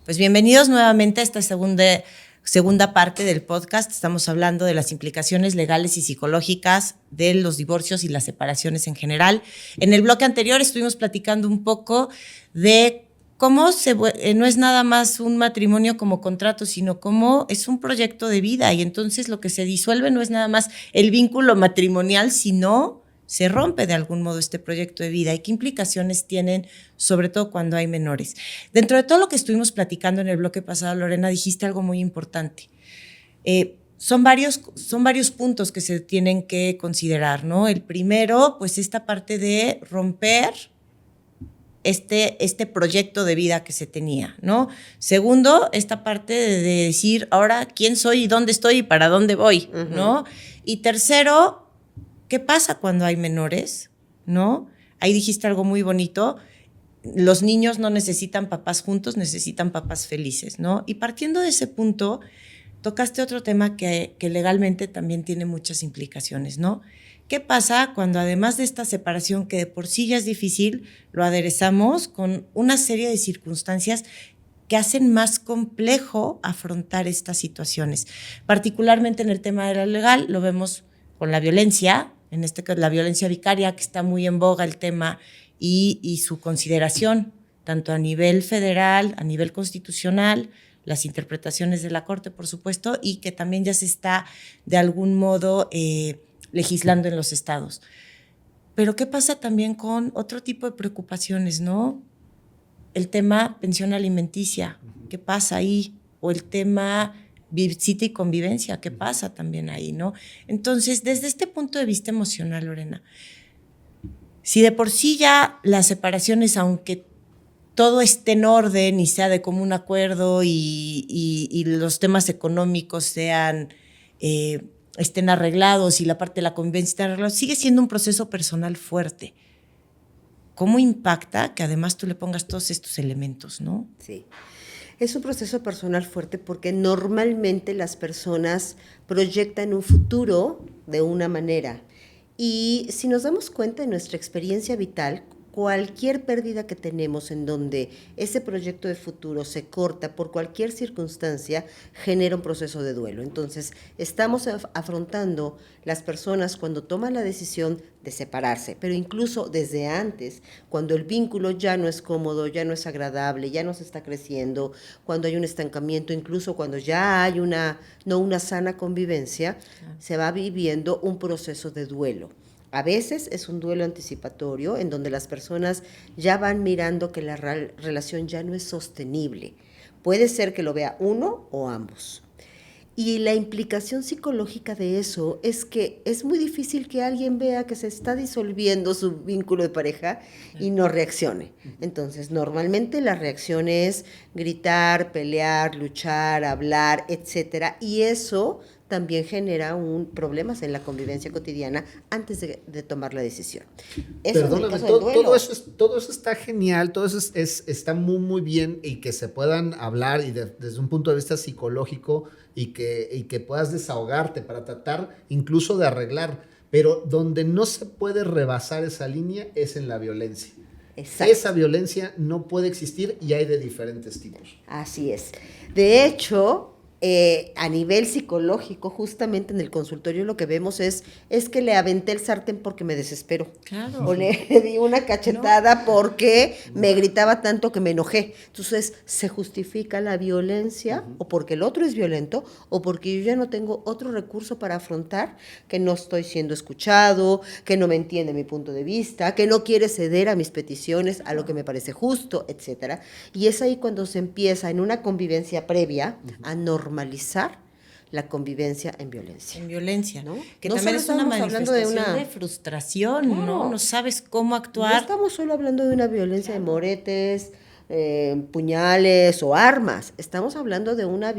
Pues bienvenidos nuevamente a esta segunda parte del podcast. Estamos hablando de las implicaciones legales y psicológicas de los divorcios y las separaciones en general. En el bloque anterior estuvimos platicando un poco de cómo no es nada más un matrimonio como contrato, sino cómo es un proyecto de vida, y entonces lo que se disuelve no es nada más el vínculo matrimonial, sino se rompe de algún modo este proyecto de vida y qué implicaciones tienen, sobre todo cuando hay menores. Dentro de todo lo que estuvimos platicando en el bloque pasado, Lorena, dijiste algo muy importante. Son varios puntos que se tienen que considerar, ¿no? El primero, pues esta parte de romper este proyecto de vida que se tenía, ¿no? Segundo, esta parte de decir, ahora, ¿quién soy y dónde estoy y para dónde voy? ¿No? Y tercero, ¿qué pasa cuando hay menores? ¿No? Ahí dijiste algo muy bonito. Los niños no necesitan papás juntos, necesitan papás felices, ¿no? Y partiendo de ese punto, tocaste otro tema que legalmente también tiene muchas implicaciones, ¿no? ¿Qué pasa cuando además de esta separación, que de por sí ya es difícil, lo aderezamos con una serie de circunstancias que hacen más complejo afrontar estas situaciones? Particularmente en el tema de la legal, lo vemos con la violencia, en este caso la violencia vicaria, que está muy en boga el tema, y su consideración, tanto a nivel federal, a nivel constitucional, las interpretaciones de la Corte, por supuesto, y que también ya se está de algún modo legislando en los estados. Pero ¿qué pasa también con otro tipo de preocupaciones, no? El tema pensión alimenticia, ¿qué pasa ahí? O el tema visita y convivencia, ¿qué pasa también ahí, no? Entonces, desde este punto de vista emocional, Lorena, si de por sí ya las separaciones, aunque todo esté en orden y sea de común acuerdo y los temas económicos estén arreglados y la parte de la convivencia esté arreglada, sigue siendo un proceso personal fuerte. ¿Cómo impacta que además tú le pongas todos estos elementos, no? Sí. Es un proceso personal fuerte porque normalmente las personas proyectan un futuro de una manera. Y si nos damos cuenta de nuestra experiencia vital, cualquier pérdida que tenemos en donde ese proyecto de futuro se corta por cualquier circunstancia, genera un proceso de duelo. Entonces, estamos afrontando las personas cuando toman la decisión de separarse, pero incluso desde antes, cuando el vínculo ya no es cómodo, ya no es agradable, ya no se está creciendo, cuando hay un estancamiento, incluso cuando ya hay no una sana convivencia, se va viviendo un proceso de duelo. A veces es un duelo anticipatorio en donde las personas ya van mirando que la relación ya no es sostenible. Puede ser que lo vea uno o ambos. Y la implicación psicológica de eso es que es muy difícil que alguien vea que se está disolviendo su vínculo de pareja y no reaccione. Entonces, normalmente la reacción es gritar, pelear, luchar, hablar, etcétera, y eso también genera problemas en la convivencia cotidiana antes de tomar la decisión. Eso perdóname, todo eso está genial, todo eso está muy, muy bien, y que se puedan hablar y desde un punto de vista psicológico y que puedas desahogarte para tratar incluso de arreglar, pero donde no se puede rebasar esa línea es en la violencia. Exacto. Esa violencia no puede existir y hay de diferentes tipos. Así es. De hecho, a nivel psicológico, justamente en el consultorio lo que vemos es que le aventé el sartén porque me desespero. Claro. O le di una cachetada porque me gritaba tanto que me enojé. Entonces, se justifica la violencia o porque el otro es violento o porque yo ya no tengo otro recurso para afrontar, que no estoy siendo escuchado, que no me entiende mi punto de vista, que no quiere ceder a mis peticiones, a lo que me parece justo, etcétera. Y es ahí cuando se empieza en una convivencia previa a normalizar la convivencia en violencia. En violencia, ¿no? Que no también es una manifestación de frustración, claro. ¿No? No sabes cómo actuar. No estamos solo hablando de una violencia de moretes, puñales o armas. Estamos hablando de una...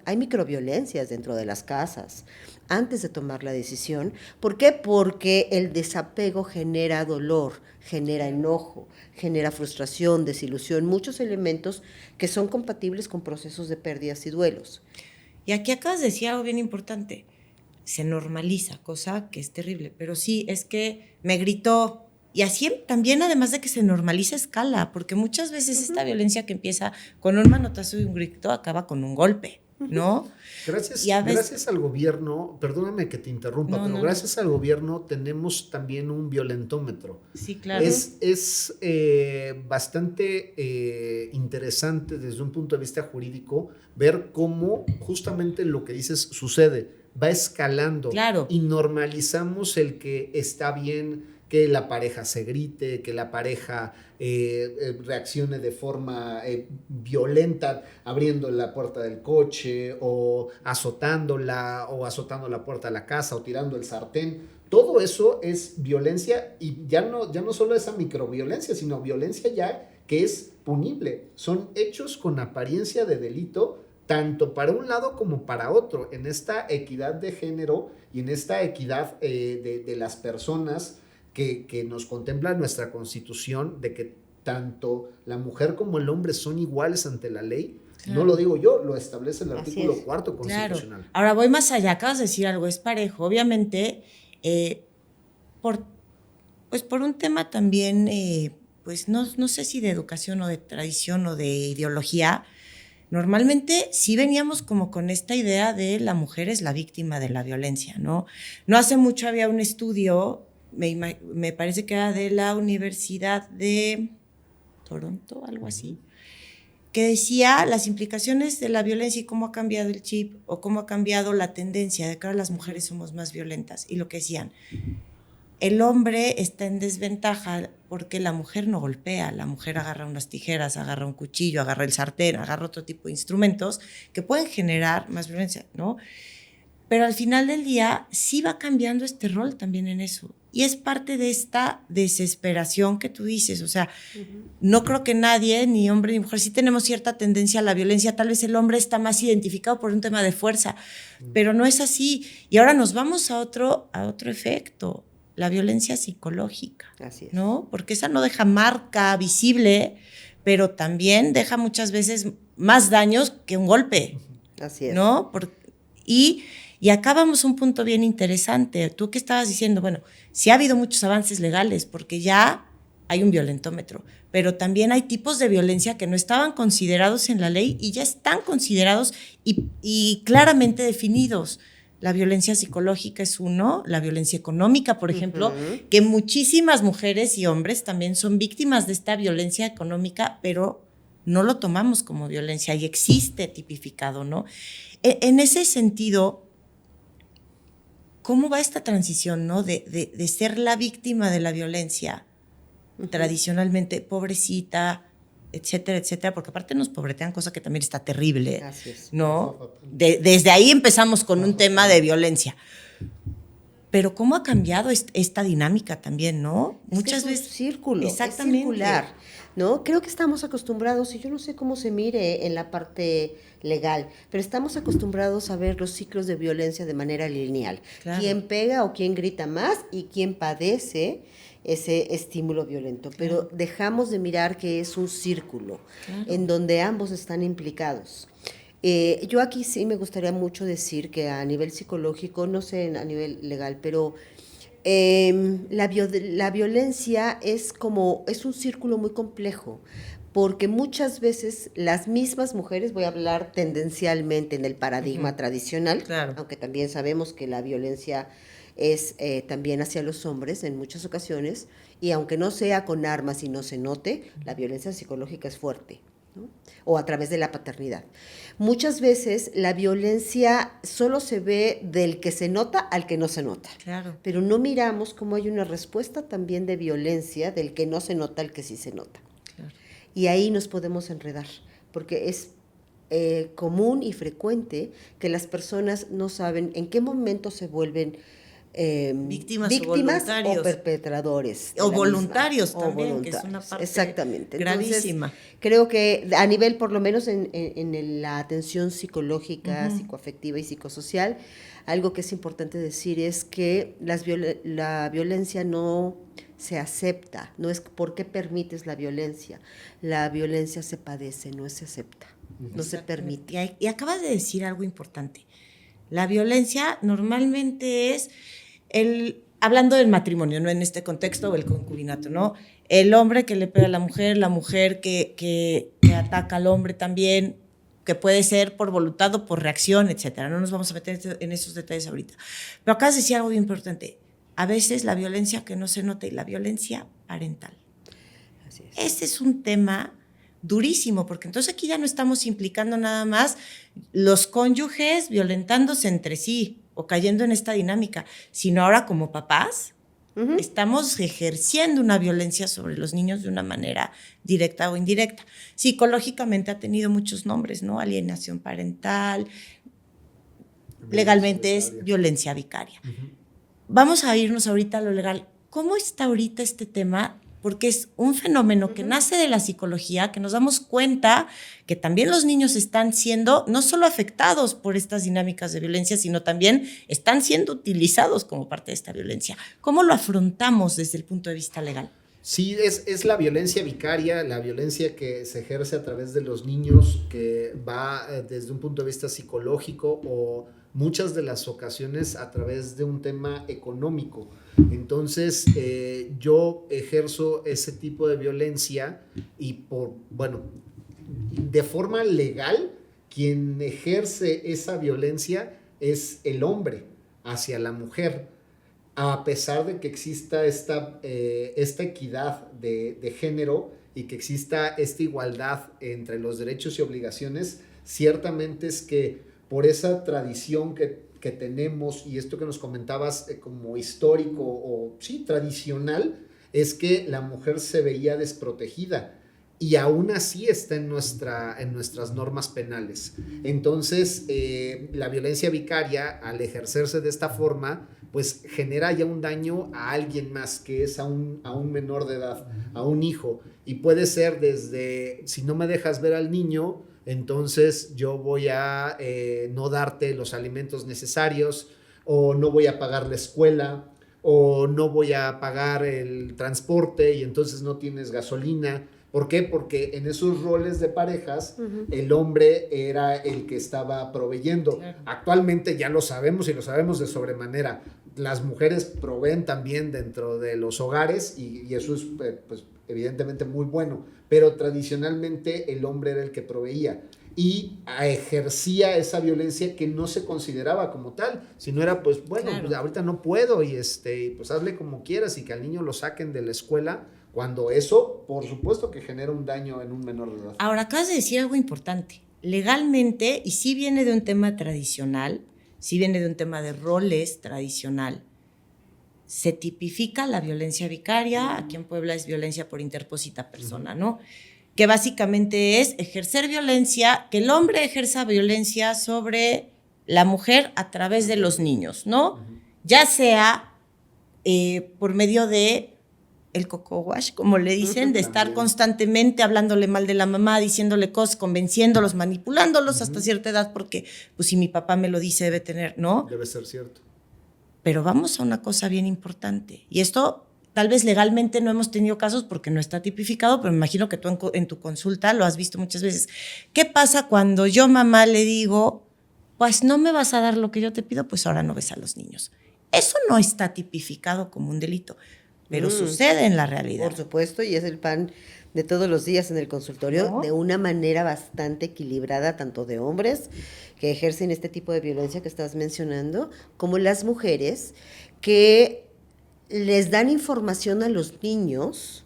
Hay microviolencias dentro de las casas antes de tomar la decisión. ¿Por qué? Porque el desapego genera dolor, genera enojo, genera frustración, desilusión, muchos elementos que son compatibles con procesos de pérdidas y duelos. Y aquí acabas de decir algo bien importante. Se normaliza, cosa que es terrible, pero sí, es que me gritó, Y así también, además de que se normaliza, escala, porque muchas veces esta violencia que empieza con un manotazo y un grito acaba con un golpe, ¿no? Gracias al gobierno, perdóname que te interrumpa, pero gracias al gobierno tenemos también un violentómetro. Sí, claro. Es bastante interesante desde un punto de vista jurídico ver cómo justamente lo que dices sucede, va escalando, claro, y normalizamos el que está bien que la pareja se grite, que la pareja reaccione de forma violenta, abriendo la puerta del coche o azotándola, o azotando la puerta de la casa o tirando el sartén. Todo eso es violencia, y ya no solo esa microviolencia, sino violencia ya que es punible. Son hechos con apariencia de delito, tanto para un lado como para otro, en esta equidad de género y en esta equidad de las personas que nos contempla nuestra Constitución, de que tanto la mujer como el hombre son iguales ante la ley. Claro. No lo digo yo, lo establece el artículo 4 constitucional. Claro. Ahora voy más allá, acabas de decir algo, es parejo. Obviamente, por un tema también, pues no sé si de educación o de tradición o de ideología, normalmente sí veníamos como con esta idea de la mujer es la víctima de la violencia, ¿no? No hace mucho había un estudio, me parece que era de la Universidad de Toronto, algo así, que decía las implicaciones de la violencia y cómo ha cambiado el chip o cómo ha cambiado la tendencia de que ahora las mujeres somos más violentas. Y lo que decían, el hombre está en desventaja porque la mujer no golpea, la mujer agarra unas tijeras, agarra un cuchillo, agarra el sartén, agarra otro tipo de instrumentos que pueden generar más violencia, ¿no? Pero al final del día sí va cambiando este rol también en eso. Y es parte de esta desesperación que tú dices. O sea, no creo que nadie, ni hombre ni mujer, sí tenemos cierta tendencia a la violencia. Tal vez el hombre está más identificado por un tema de fuerza, pero no es así. Y ahora nos vamos a otro efecto, la violencia psicológica. Así es. ¿No? Porque esa no deja marca visible, pero también deja muchas veces más daños que un golpe. Así es. ¿No? Y acá vamos a un punto bien interesante. Tú que estabas diciendo, bueno, sí ha habido muchos avances legales porque ya hay un violentómetro, pero también hay tipos de violencia que no estaban considerados en la ley y ya están considerados y claramente definidos. La violencia psicológica es uno, la violencia económica, por ejemplo, que muchísimas mujeres y hombres también son víctimas de esta violencia económica, pero no lo tomamos como violencia y existe tipificado, ¿no? En ese sentido, ¿cómo va esta transición, ¿no? De ser la víctima de la violencia, tradicionalmente pobrecita, etcétera, etcétera, porque aparte nos pobretean, cosa que también está terrible, ¿no? Desde ahí empezamos con un tema de violencia. Pero ¿cómo ha cambiado esta dinámica también, no? Muchas veces es un círculo, exactamente. Es circular, ¿no? Creo que estamos acostumbrados, y yo no sé cómo se mire en la parte legal, pero estamos acostumbrados a ver los ciclos de violencia de manera lineal. Claro. Quién pega o quién grita más y quién padece ese estímulo violento. Pero dejamos de mirar que es un círculo en donde ambos están implicados. Yo aquí sí me gustaría mucho decir que a nivel psicológico, no sé a nivel legal, pero la violencia es un círculo muy complejo, porque muchas veces las mismas mujeres, voy a hablar tendencialmente en el paradigma tradicional, aunque también sabemos que la violencia es también hacia los hombres en muchas ocasiones, y aunque no sea con armas y no se note, la violencia psicológica es fuerte, ¿no? O a través de la paternidad. Muchas veces la violencia solo se ve del que se nota al que no se nota. Claro. Pero no miramos cómo hay una respuesta también de violencia del que no se nota al que sí se nota. Claro. Y ahí nos podemos enredar, porque es común y frecuente que las personas no saben en qué momento se vuelven víctimas o perpetradores. O voluntarios también, que es una parte exactamente. gravísima. Entonces, creo que a nivel, por lo menos en la atención psicológica, psicoafectiva y psicosocial, algo que es importante decir es que la violencia no se acepta, no es por qué permites la violencia se padece, no se acepta, no se permite. Y acabas de decir algo importante. La violencia normalmente es hablando del matrimonio, no en este contexto o el concubinato, ¿no? El hombre que le pega a la mujer que ataca al hombre también, que puede ser por voluntad o por reacción, etcétera. No nos vamos a meter en esos detalles ahorita. Pero acá decía algo bien importante. A veces la violencia que no se nota y la violencia parental. Así es. Este es un tema durísimo, porque entonces aquí ya no estamos implicando nada más los cónyuges violentándose entre sí o cayendo en esta dinámica, sino ahora como papás estamos ejerciendo una violencia sobre los niños de una manera directa o indirecta. Psicológicamente ha tenido muchos nombres, ¿no? Alienación parental, legalmente es violencia vicaria. Vamos a irnos ahorita a lo legal. ¿Cómo está ahorita este tema? Porque es un fenómeno que nace de la psicología, que nos damos cuenta que también los niños están siendo no solo afectados por estas dinámicas de violencia, sino también están siendo utilizados como parte de esta violencia. ¿Cómo lo afrontamos desde el punto de vista legal? Sí, es la violencia vicaria, la violencia que se ejerce a través de los niños, que va desde un punto de vista psicológico o muchas de las ocasiones a través de un tema económico. Entonces, yo ejerzo ese tipo de violencia y de forma legal, quien ejerce esa violencia es el hombre hacia la mujer. A pesar de que exista esta equidad de género y que exista esta igualdad entre los derechos y obligaciones, ciertamente es que por esa tradición que tenemos y esto que nos comentabas como histórico o sí, tradicional, es que la mujer se veía desprotegida y aún así está en nuestras normas penales. Entonces, la violencia vicaria, al ejercerse de esta forma, pues genera ya un daño a alguien más, que es a un menor de edad, a un hijo. Y puede ser desde, si no me dejas ver al niño, entonces yo voy a no darte los alimentos necesarios, o no voy a pagar la escuela, o no voy a pagar el transporte y entonces no tienes gasolina. ¿Por qué? Porque en esos roles de parejas, el hombre era el que estaba proveyendo. Claro. Actualmente ya lo sabemos y lo sabemos de sobremanera. Las mujeres proveen también dentro de los hogares y eso es pues, evidentemente muy bueno, pero tradicionalmente el hombre era el que proveía y ejercía esa violencia que no se consideraba como tal, sino era pues bueno, claro, pues ahorita no puedo y pues hazle como quieras y que al niño lo saquen de la escuela, cuando eso por supuesto que genera un daño en un menor de edad. Ahora acabas de decir algo importante, legalmente, y sí viene de un tema tradicional, sí viene de un tema de roles tradicional, se tipifica la violencia vicaria, aquí en Puebla es violencia por interpósita persona, ¿no? Que básicamente es ejercer violencia, que el hombre ejerza violencia sobre la mujer a través de los niños, ¿no? Ya sea por medio de el coco wash, como le dicen, de estar constantemente hablándole mal de la mamá, diciéndole cosas, convenciéndolos, manipulándolos hasta cierta edad, porque pues si mi papá me lo dice debe tener, ¿no? Debe ser cierto. Pero vamos a una cosa bien importante, y esto tal vez legalmente no hemos tenido casos porque no está tipificado, pero me imagino que tú en tu consulta lo has visto muchas veces. ¿Qué pasa cuando yo, mamá, le digo, pues no me vas a dar lo que yo te pido, pues ahora no ves a los niños? Eso no está tipificado como un delito, pero sucede en la realidad. Por supuesto, y es el pan de todos los días en el consultorio, ¿no? De una manera bastante equilibrada, tanto de hombres que ejercen este tipo de violencia que estás mencionando, como las mujeres que les dan información a los niños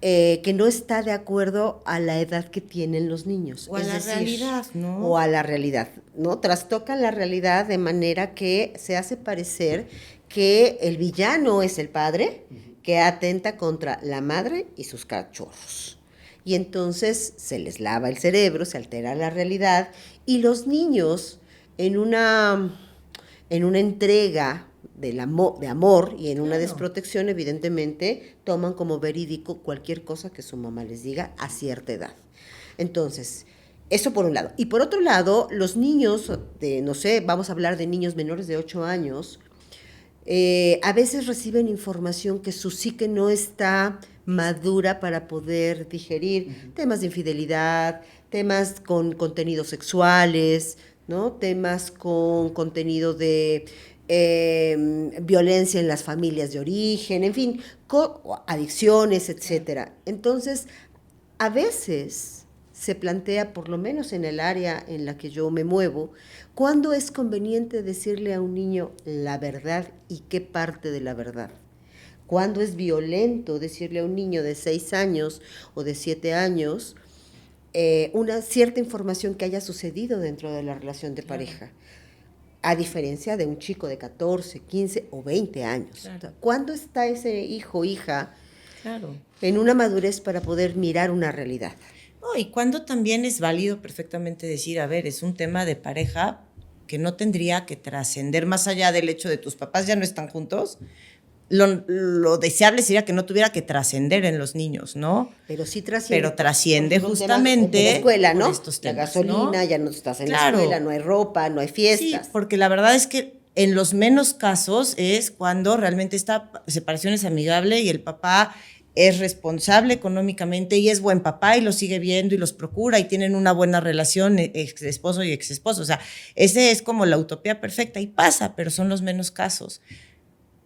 que no está de acuerdo a la edad que tienen los niños. O a la realidad, ¿no? O a la realidad, ¿no? Trastocan la realidad de manera que se hace parecer que el villano es el padre que atenta contra la madre y sus cachorros. Y entonces se les lava el cerebro, se altera la realidad y los niños en una entrega de amor y en una desprotección, evidentemente, toman como verídico cualquier cosa que su mamá les diga a cierta edad. Entonces, eso por un lado. Y por otro lado, los niños no sé, vamos a hablar de niños menores de 8 años, a veces reciben información que su psique no está madura para poder digerir, temas de infidelidad, temas con contenidos sexuales, ¿no? Temas con contenido de violencia en las familias de origen, en fin, adicciones, etcétera. Entonces, a veces se plantea, por lo menos en el área en la que yo me muevo, ¿cuándo es conveniente decirle a un niño la verdad y qué parte de la verdad? ¿Cuándo es violento decirle a un niño de 6 años o de 7 años una cierta información que haya sucedido dentro de la relación de pareja? A diferencia de un chico de 14, 15 o 20 años. Claro. ¿Cuándo está ese hijo o hija en una madurez para poder mirar una realidad? No, y cuándo también es válido perfectamente decir, a ver, es un tema de pareja que no tendría que trascender más allá del hecho de tus papás ya no están juntos. Lo deseable sería que no tuviera que trascender en los niños, ¿no? Pero sí trasciende. Pero trasciende justamente. En la escuela, ¿no? Estos temas, la gasolina, ¿no? Ya no estás en la escuela, no hay ropa, no hay fiestas. Sí, porque la verdad es que en los menos casos es cuando realmente esta separación es amigable y el papá es responsable económicamente y es buen papá y los sigue viendo y los procura y tienen una buena relación, ex esposo y ex esposo. O sea, ese es como la utopía perfecta y pasa, pero son los menos casos.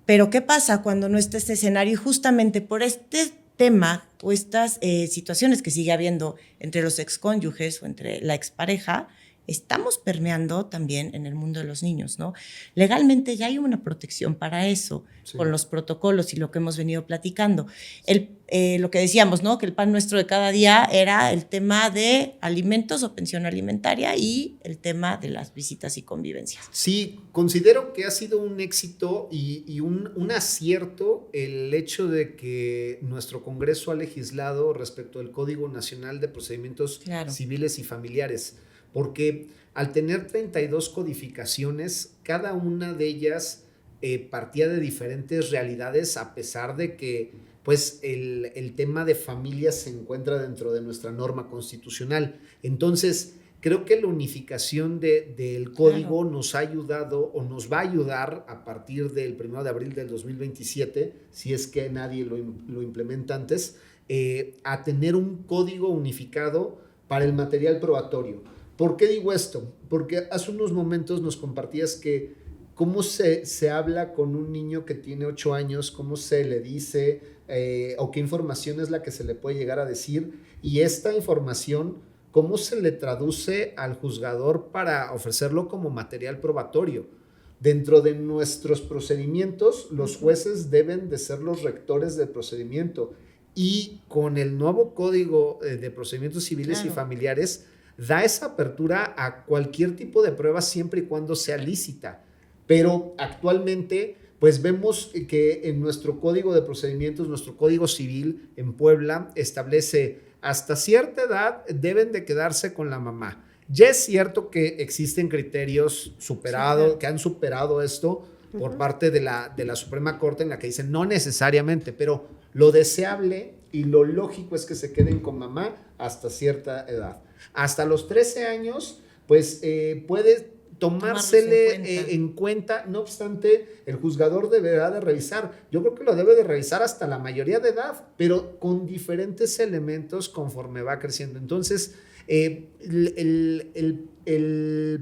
Pero ¿qué pasa cuando no está este escenario? Y justamente por este tema o estas situaciones que sigue habiendo entre los excónyuges o entre la expareja, estamos permeando también en el mundo de los niños, ¿no? Legalmente ya hay una protección para eso, sí, con los protocolos y lo que hemos venido platicando. Lo que decíamos, ¿no? Que el pan nuestro de cada día era el tema de alimentos o pensión alimentaria y el tema de las visitas y convivencias. Sí, considero que ha sido un éxito y un acierto el hecho de que nuestro Congreso ha legislado respecto al Código Nacional de Procedimientos Civiles y Familiares, porque al tener 32 codificaciones, cada una de ellas partía de diferentes realidades, a pesar de que pues, el tema de familia se encuentra dentro de nuestra norma constitucional. Entonces, creo que la unificación del código nos ha ayudado o nos va a ayudar a partir del 1 de abril del 2027, si es que nadie lo implementa antes, a tener un código unificado para el material probatorio. ¿Por qué digo esto? Porque hace unos momentos nos compartías que cómo se habla con un niño que tiene 8 años, cómo se le dice o qué información es la que se le puede llegar a decir, y esta información, cómo se le traduce al juzgador para ofrecerlo como material probatorio. Dentro de nuestros procedimientos, los jueces deben de ser los rectores del procedimiento, y con el nuevo Código de Procedimientos Civiles y Familiares, da esa apertura a cualquier tipo de prueba siempre y cuando sea lícita. Pero actualmente, pues vemos que en nuestro Código de Procedimientos, nuestro Código Civil en Puebla establece hasta cierta edad deben de quedarse con la mamá. Ya es cierto que existen criterios que han superado esto por parte de la Suprema Corte, en la que dicen no necesariamente, pero lo deseable y lo lógico es que se queden con mamá hasta cierta edad. Hasta los 13 años, pues puede tomársele en cuenta. No obstante, el juzgador deberá de revisar. Yo creo que lo debe de revisar hasta la mayoría de edad, pero con diferentes elementos conforme va creciendo. Entonces, el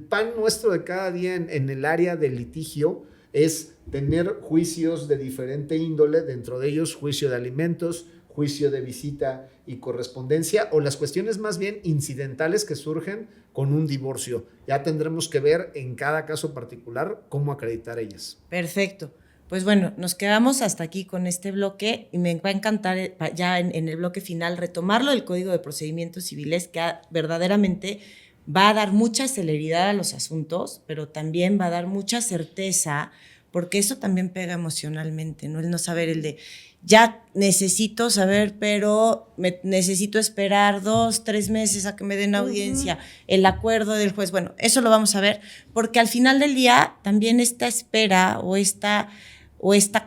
pan nuestro de cada día en el área del litigio es tener juicios de diferente índole, dentro de ellos juicio de alimentos, juicio de visita y correspondencia, o las cuestiones más bien incidentales que surgen con un divorcio. Ya tendremos que ver en cada caso particular cómo acreditar ellas. Perfecto. Pues bueno, nos quedamos hasta aquí con este bloque y me va a encantar ya en el bloque final retomarlo del Código de Procedimientos Civiles, que verdaderamente va a dar mucha celeridad a los asuntos, pero también va a dar mucha certeza, porque eso también pega emocionalmente, ¿no? El no saber, el de ya necesito saber, pero necesito esperar 2, 3 meses a que me den audiencia, el acuerdo del juez. Bueno, eso lo vamos a ver, porque al final del día también esta espera o esta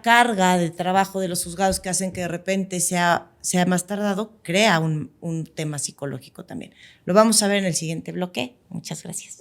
carga de trabajo de los juzgados que hacen que de repente sea más tardado, crea un tema psicológico también. Lo vamos a ver en el siguiente bloque. Muchas gracias.